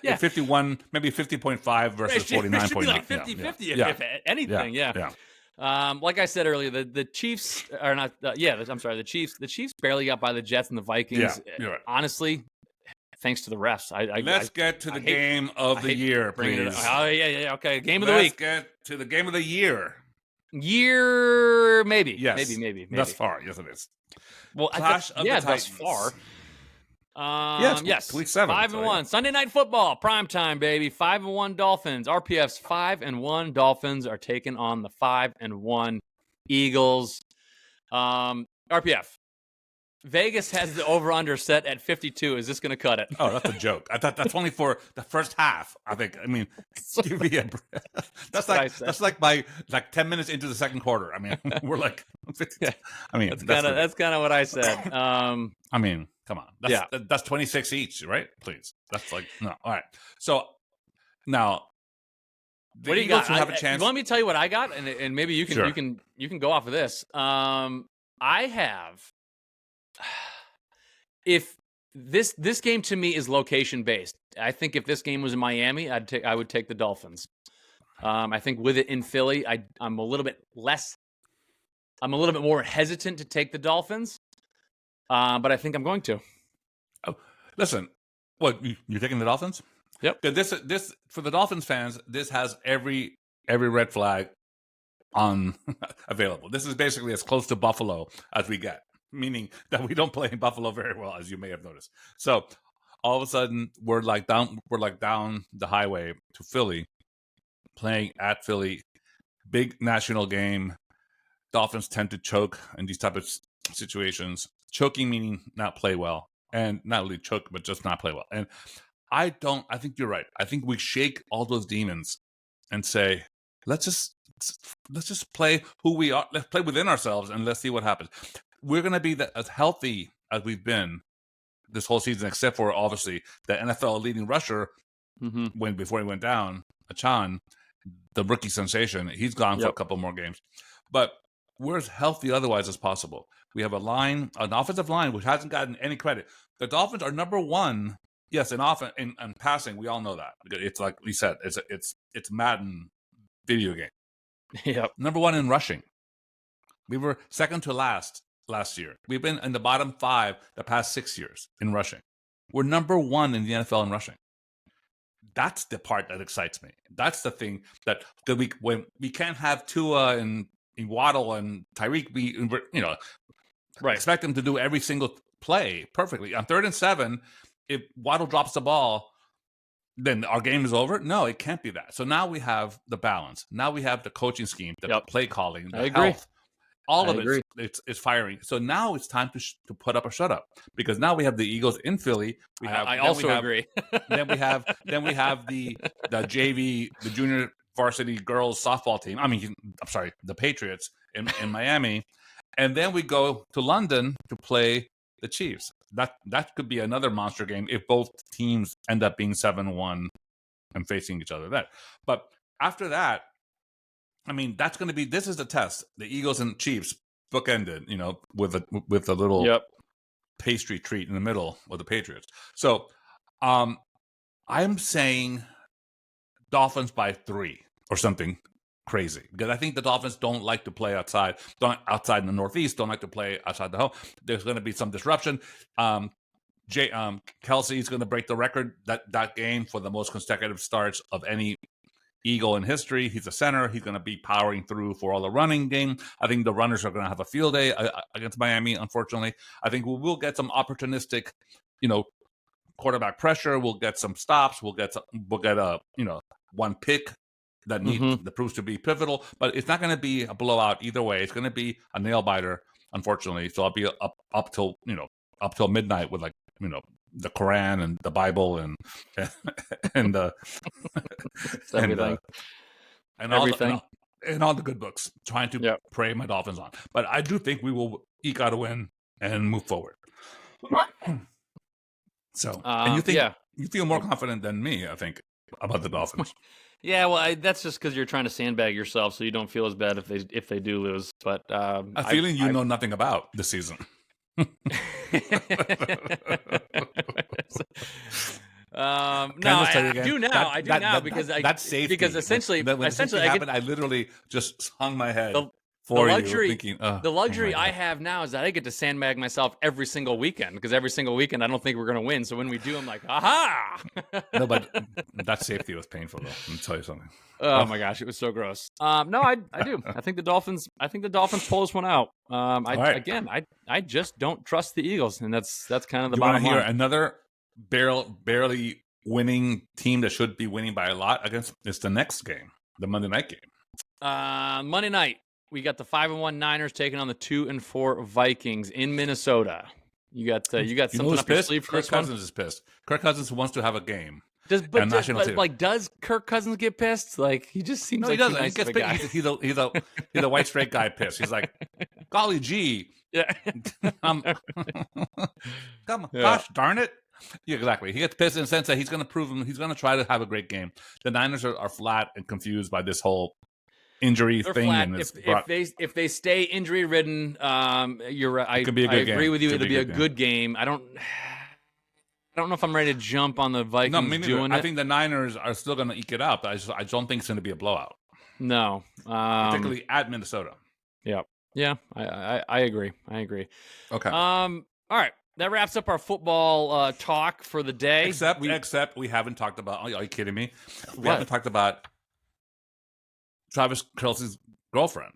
51, maybe 50.5 versus 49.9. It should be like 50-50 if anything. Yeah. Like I said earlier, the Chiefs are not. I'm sorry. The Chiefs barely got by the Jets and the Vikings. Yeah, you're right. Honestly, thanks to the refs. Let's get to the game of the year, please. Oh yeah. Okay, game of the week. Let's get to the game of the year. Maybe. Yes. Maybe. Thus far, yes, it is. Well, Clash of the Titans. Thus far. Yes. Week 7. 5-1 Sunday Night Football, primetime, baby. 5-1 Dolphins. RPF's 5-1 Dolphins are taking on the 5-1 Eagles. RPF. Vegas has the over/under set at 52. Is this going to cut it? Oh, that's a joke. I thought that's only for the first half. I think. I mean, give me a breath. That's like by 10 minutes into the second quarter. I mean, we're like, 50. I mean, that's kind of what I said. I mean, come on. That's 26 each, right? Please. That's like no. All right. So now, what do you got? Have a chance. Let me tell you what I got, and maybe you can go off of this. I have. If this game to me is location based, I think if this game was in Miami, I would take the Dolphins. I think with it in Philly, I'm a little bit more hesitant to take the Dolphins, but I think I'm going to. Oh, listen, what you're taking the Dolphins? Yep. This for the Dolphins fans, this has every red flag on available. This is basically as close to Buffalo as we get. Meaning that we don't play in Buffalo very well, as you may have noticed. So all of a sudden, we're like down the highway to Philly, playing at Philly, big national game. Dolphins tend to choke in these type of situations. Choking meaning not play well, and not really choke, but just not play well. And I think you're right. I think we shake all those demons and say, let's just play who we are. Let's play within ourselves and let's see what happens. We're going to be as healthy as we've been this whole season, except for obviously the NFL leading rusher before he went down, Achan, the rookie sensation. He's gone for a couple more games, but we're as healthy otherwise as possible. We have an offensive line which hasn't gotten any credit. The Dolphins are number one. Yes, in passing, we all know that. It's like we said, it's Madden video game. Yep. Number one in rushing. We were second to last year. We've been in the bottom 5 the past 6 years in rushing. We're number 1 in the NFL in rushing. That's the part that excites me. That's the thing that when we can't have Tua and Waddle and Tyreek, expect them to do every single play perfectly. On 3rd and 7, if Waddle drops the ball, then our game is over? No, it can't be that. So now we have the balance. Now we have the coaching scheme, the play calling, the health. All of it's firing. So now it's time to put up or shut up, because now we have the Eagles in Philly. I also agree. then we have the JV, the junior varsity girls softball team. I'm sorry, the Patriots in Miami, and then we go to London to play the Chiefs. That could be another monster game if both teams end up being 7-1 and facing each other. But after that, I mean, that's going to be. This is the test. The Eagles and Chiefs bookended, with a little pastry treat in the middle with the Patriots. So, I'm saying Dolphins by 3 or something crazy, because I think the Dolphins don't like to play outside in the Northeast. Don't like to play outside the home. There's going to be some disruption. Kelsey's going to break the record that game for the most consecutive starts of any Eagle in history. He's a center. He's going to be powering through for all the running game. I think the runners are going to have a field day against Miami, unfortunately. I think we'll get some opportunistic, quarterback pressure. We'll get some stops. We'll get a one pick that proves to be pivotal. But it's not going to be a blowout either way. It's going to be a nail biter, unfortunately. So I'll be up till midnight with the Quran and the Bible and the everything and all the good books, trying to pray my Dolphins on. But I do think we will eke out a win and move forward. So, and you think you feel more confident than me, I think, about the Dolphins. Yeah, well, that's just because you're trying to sandbag yourself, so you don't feel as bad if they do lose. But a feeling you know nothing about this season. No, I do now because essentially I literally just hung my head. The luxury I have now is that I get to sandbag myself every single weekend, because every single weekend I don't think we're going to win. So when we do, I'm like, aha! No, but that safety was painful, though. Let me tell you something. Oh my gosh, it was so gross. No, I do. I think the Dolphins pull this one out. I just don't trust the Eagles, and that's kind of the bottom line. Another barely winning team that should be winning by a lot against is the next game, the Monday night game. Monday night, we got the 5-1 Niners taking on the 2-4 Vikings in Minnesota. You got something up your sleeve for Kirk Cousins is pissed. Kirk Cousins wants to have a game. Does Kirk Cousins get pissed? Like, he just seems like he doesn't. He gets pissed. He's a white straight guy pissed. He's like, golly gee, gosh darn it. Yeah, exactly. He gets pissed in the sense that he's going to prove him. He's going to try to have a great game. The Niners are flat and confused by this whole injury thing. And if they stay injury ridden, you're right. I agree with you. It'll be a good game. I don't know if I'm ready to jump on the Vikings doing it. I think the Niners are still going to eke it out. But I don't think it's going to be a blowout. No, particularly at Minnesota. Yeah. I agree. Okay. All right. That wraps up our football talk for the day. Except we haven't talked about. Are you kidding me? We haven't talked about Travis Kelce's girlfriend.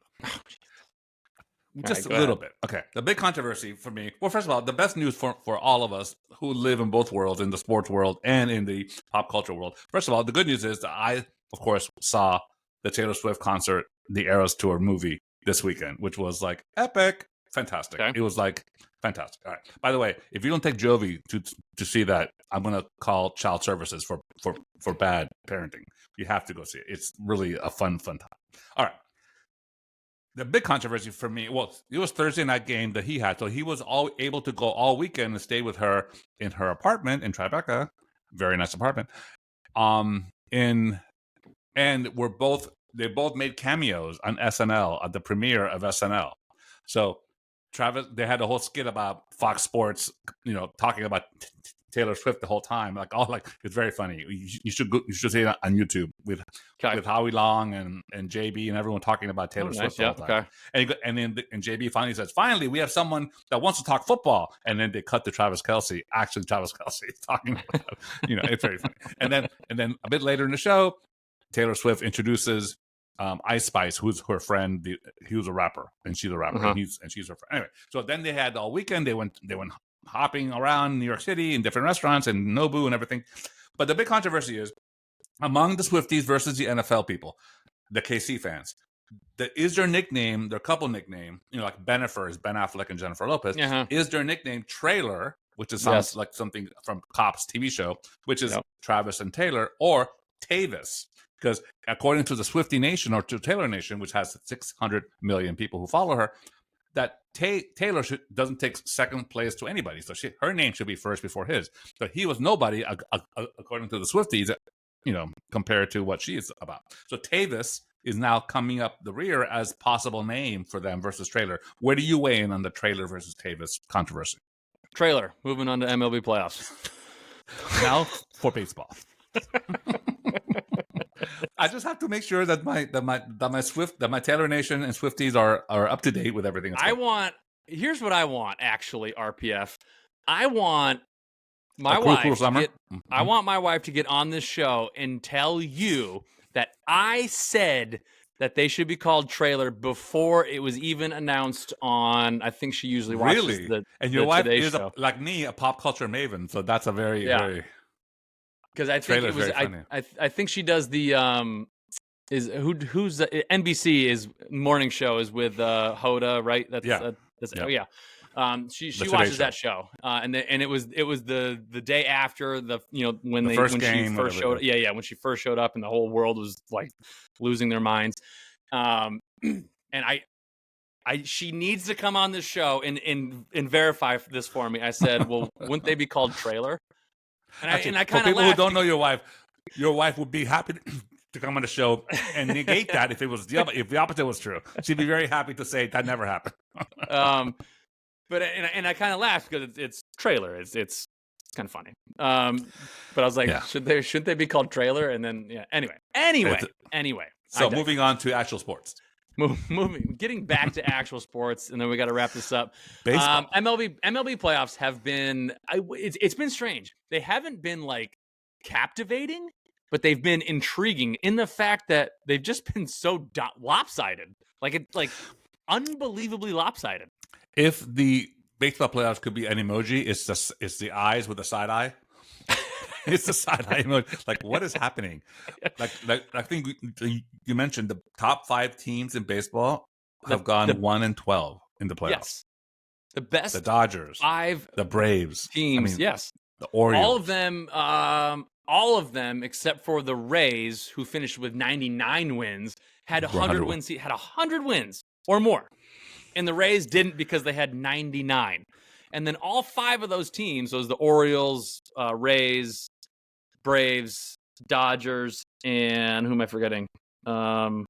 Just a little bit. Okay. The big controversy for me. Well, first of all, the best news for all of us who live in both worlds, in the sports world and in the pop culture world. First of all, the good news is that I, of course, saw the Taylor Swift concert, the Eras Tour movie this weekend, which was like epic. Fantastic. Okay. It was like fantastic. All right. By the way, if you don't take Jovi to see that, I'm going to call child services for bad parenting. You have to go see it. It's really a fun time. All right. The big controversy for me, well, it was Thursday night game that he had. So he was able to go all weekend and stay with her in her apartment in Tribeca. Very nice apartment. And they both made cameos on SNL at the premiere of SNL. So Travis, they had a whole skit about Fox Sports, talking about Taylor Swift the whole time. It's very funny. You should see it on YouTube with Howie Long and JB and everyone talking about Taylor Swift the whole time. Okay. And JB finally says, "Finally, we have someone that wants to talk football." And then they cut to Travis Kelce. Actually, Travis Kelce is talking about, it's very funny. And then a bit later in the show, Taylor Swift introduces Ice Spice, who's her friend. He was a rapper, and she's a rapper, and she's her friend. Anyway, so then they had all weekend. They went hopping around New York City in different restaurants and Nobu and everything. But the big controversy is among the Swifties versus the NFL people, the KC fans. Is their nickname, their couple nickname, like Bennifer is Ben Affleck and Jennifer Lopez, is their nickname Trailer, which sounds like something from Cops TV show, which is Travis and Taylor, or Tavis. Because according to the Swiftie Nation or to Taylor Nation, which has 600 million people who follow her, that Taylor doesn't take second place to anybody. So her name should be first before his. So he was nobody, according to the Swifties, compared to what she is about. So Tavis is now coming up the rear as possible name for them versus Trailer. Where do you weigh in on the Trailer versus Tavis controversy? Trailer, moving on to MLB playoffs. Now for baseball. I just have to make sure that my Taylor Nation and Swifties are up to date with everything. Here's what I want, actually, RPF. I want my wife to get on this show and tell you that I said that they should be called Trailer before it was even announced on. I think she usually watches and your wife is like me, a pop culture maven. So that's a very very. Because I think it was, I think she does the who's NBC is morning show is with Hoda, right? She watches that show, and it was the day after when she first showed up and the whole world was like losing their minds, and she needs to come on this show and verify this for me. I said, well, wouldn't they be called Trailer? And I kind of people who don't know your wife would be happy to come on the show and negate that if the opposite was true. She'd be very happy to say that never happened. But I kind of laughed because it's Trailer. It's kind of funny. But I was like, should they be called Trailer? And then anyway. So moving on to actual sports. Getting back to actual sports, and then we got to wrap this up. Baseball. MLB playoffs have been it's been strange. They haven't been like captivating, but they've been intriguing in the fact that they've just been so lopsided, like unbelievably lopsided. If the baseball playoffs could be an emoji, it's the eyes with a side eye. It's the side eye emoji. Like, what is happening? Like I think you mentioned the top 5 teams in baseball have gone 1-12 in the playoffs. Yes. The best, the Dodgers, 5 the Braves teams. Yes, the Orioles. All of them, except for the Rays, who finished with 99 wins, had 100 wins. Had 100 wins or more, and the Rays didn't because they had 99. And then all 5 of those teams, those the Orioles, Rays, Braves, Dodgers, and who am I forgetting? That's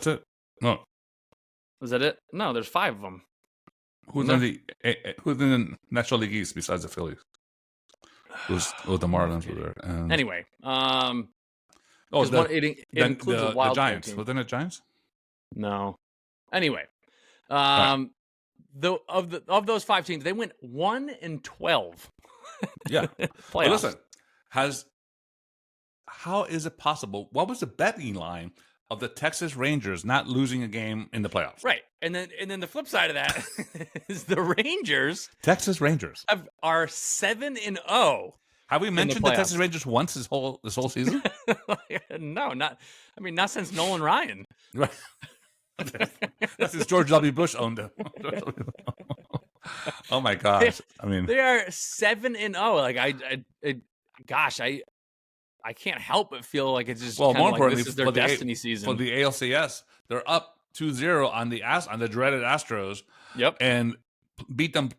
it. No. Was that it? No, there's 5 of them. Who's in the National League East besides the Phillies? The Marlins were there. Anyway, the Giants. Wasn't it Giants? No. Anyway, of those 5 teams, they went 1-12. Yeah. But listen, how is it possible? What was the betting line of the Texas Rangers not losing a game in the playoffs? Right. And then the flip side of that is the Rangers. Texas Rangers are 7-0. Have we mentioned the Texas Rangers once this whole season? No, not since Nolan Ryan. Right. That's since George W. Bush owned them. Oh my gosh! I mean, they are 7-0. Like I can't help but feel like it's just more importantly, this is their destiny season. For the ALCS, they're up 2-0 on the dreaded Astros. Yep, and beat them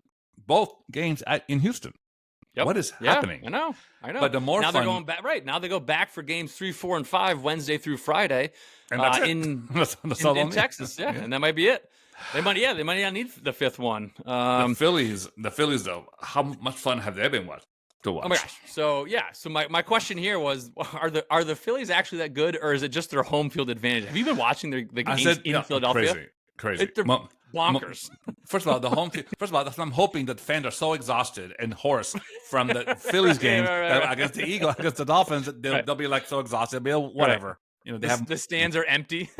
both games in Houston. Yep. What is happening? I know. But the more now they're going back. Right now they go back for games 3, 4, and 5 Wednesday through Friday, and that's in Texas. Yeah, and that might be it. They might not need the fifth one. The Phillies, though, how much fun have they been to watch? Oh my gosh! So my question here was: are the Phillies actually that good, or is it just their home field advantage? Have you been watching the games in Philadelphia? Crazy. They're bonkers. First of all, that's what I'm hoping that fans are so exhausted and hoarse from the Phillies game against the Eagles, against the Dolphins, they'll be like so exhausted. They'll be whatever. Right. You know, the stands are empty.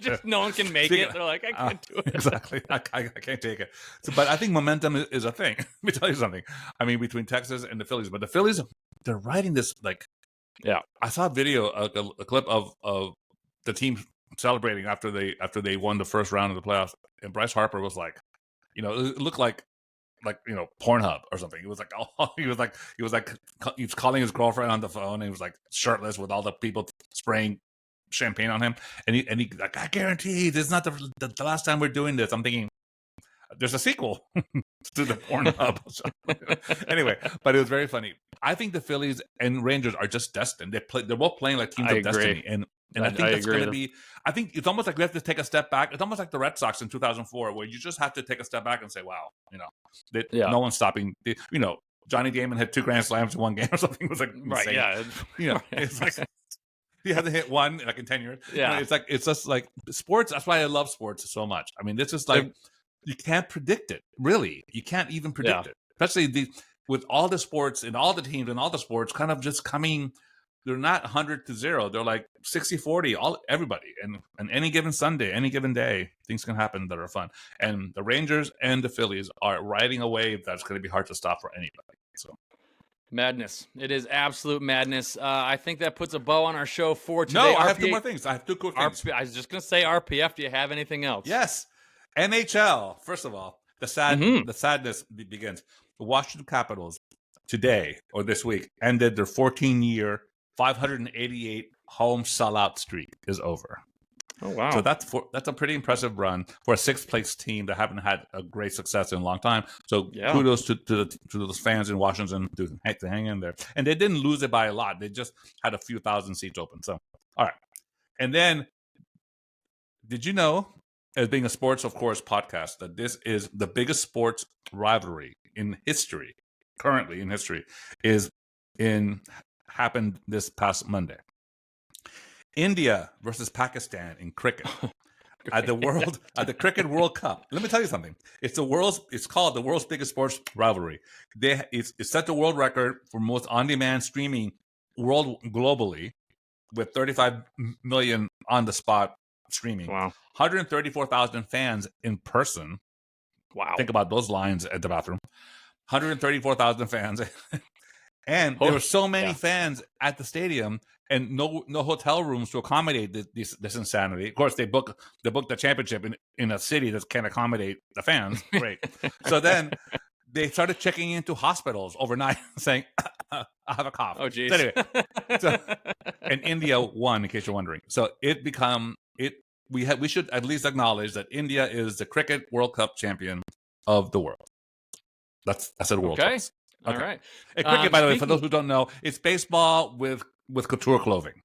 Just no one can make it. They're like, I can't do it. Exactly. I can't take it. So, but I think momentum is a thing. Let me tell you something. I mean, between Texas and the Phillies, but the Phillies, they're riding this like. Yeah. I saw a video, a clip of the team celebrating after they won the first round of the playoffs, and Bryce Harper was like, you know, it looked like Pornhub or something. It was like, he was calling his girlfriend on the phone, and he was like shirtless with all the people spraying champagne on him, and he like, I guarantee this is not the last time we're doing this. I'm thinking there's a sequel to the Pornhub. Anyway, but it was very funny. I think the Phillies and Rangers are just destined. They're both playing like teams of destiny, and I think that's going to be. I think it's almost like we have to take a step back. It's almost like the Red Sox in 2004, where you just have to take a step back and say, "Wow, you know, no one's stopping." You know, Johnny Damon had 2 grand slams in one game or something. It was like right, insane. yeah, you know, it's like he hasn't hit one like in 10 years. Yeah, you know, it's just like sports. That's why I love sports so much. I mean, this is like you can't predict it. Really, you can't even predict it, especially with all the sports and all the teams and all the sports kind of just coming. They're not 100-0. They're like 60-40, everybody. And any given Sunday, any given day, things can happen that are fun. And the Rangers and the Phillies are riding a wave that's going to be hard to stop for anybody. So madness. It is absolute madness. I think that puts a bow on our show for today. No, I have 2 more things. I have 2 cool things. I was just going to say RPF. Do you have anything else? Yes. NHL. First of all, the sadness begins. The Washington Capitals today or this week ended their 14-year 588 home sellout streak is over. Oh wow! So that's a pretty impressive run for a 6th place team that haven't had a great success in a long time. So kudos to those fans in Washington to hang in there. And they didn't lose it by a lot. They just had a few thousand seats open. So all right. And then, did you know, as being a sports of course podcast, that this is the biggest sports rivalry in history, currently in history, happened this past Monday. India versus Pakistan in cricket at the Cricket World Cup. Let me tell you something. It's called the world's biggest sports rivalry. It set the world record for most on-demand streaming globally, with 35 million on the spot streaming. Wow. 134,000 fans in person. Wow. Think about those lines at the bathroom. 134,000 fans. And there were so many fans at the stadium, and no hotel rooms to accommodate this insanity. Of course, they book the championship in a city that can't accommodate the fans. Great. So then they started checking into hospitals overnight, saying, "I have a cough." Oh, geez. So anyway, and India won, in case you're wondering. So we should at least acknowledge that India is the Cricket World Cup champion of the world. That's a World Cup. Okay. All right. And cricket, by the way, for those who don't know, it's baseball with couture clothing.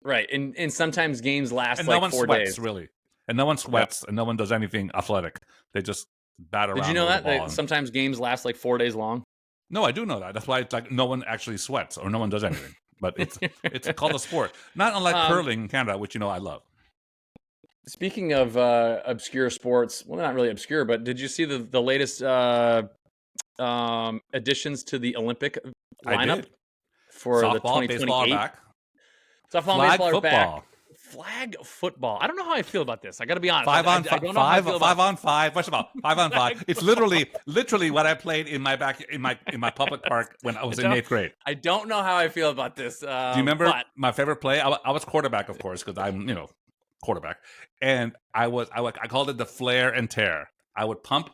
Right. And sometimes games last and like no one 4 sweats, days. Really. And no one sweats, and no one does anything athletic. They just bat around. Did you know that sometimes games last like 4 days long? No, I do know that. That's why it's like no one actually sweats or no one does anything. But it's called a sport. Not unlike curling in Canada, which I love. Speaking of obscure sports, well, not really obscure, but did you see the latest additions to the Olympic lineup for softball, the 2028? Baseball are back. Softball, flag baseball football. Are back. Flag football. I don't know how I feel about this. I got to be honest. 5 on 5. I don't know how I feel about 5 on 5. First of all, 5 on 5. It's literally what I played in my public park when I was in 8th grade. I don't know how I feel about this. Do you remember my favorite play? I was quarterback, of course, because I'm quarterback, and I called it the flare and tear. I would pump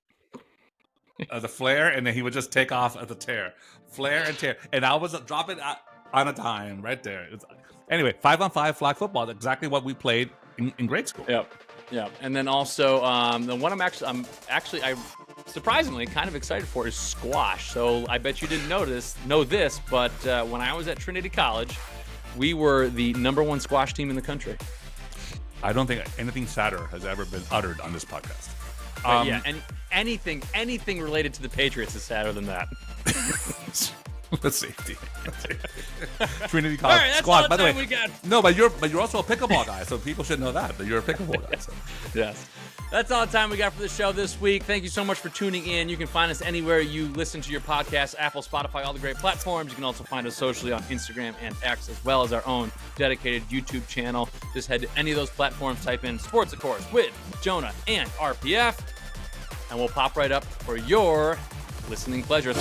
the flare, and then he would just take off at the tear. Flare and tear, and I was dropping on a dime right there. Anyway, 5 on 5 flag football. Exactly what we played in grade school. Yep. And then also the one I'm surprisingly kind of excited for is squash. So I bet you didn't know this, but when I was at Trinity College, we were the #1 squash team in the country. I don't think anything sadder has ever been uttered on this podcast. But yeah, anything related to the Patriots is sadder than that. Let's see. Trinity College All right, squad. By the way, we got. No, but you're also a pickleball guy, so people should know that you're a pickleball guy. So. Yes. That's all the time we got for the show this week. Thank you so much for tuning in. You can find us anywhere you listen to your podcast, Apple, Spotify, all the great platforms. You can also find us socially on Instagram and X, as well as our own dedicated YouTube channel. Just head to any of those platforms, type in Sports, of course, with Jonah and RPF, and we'll pop right up for your listening pleasure.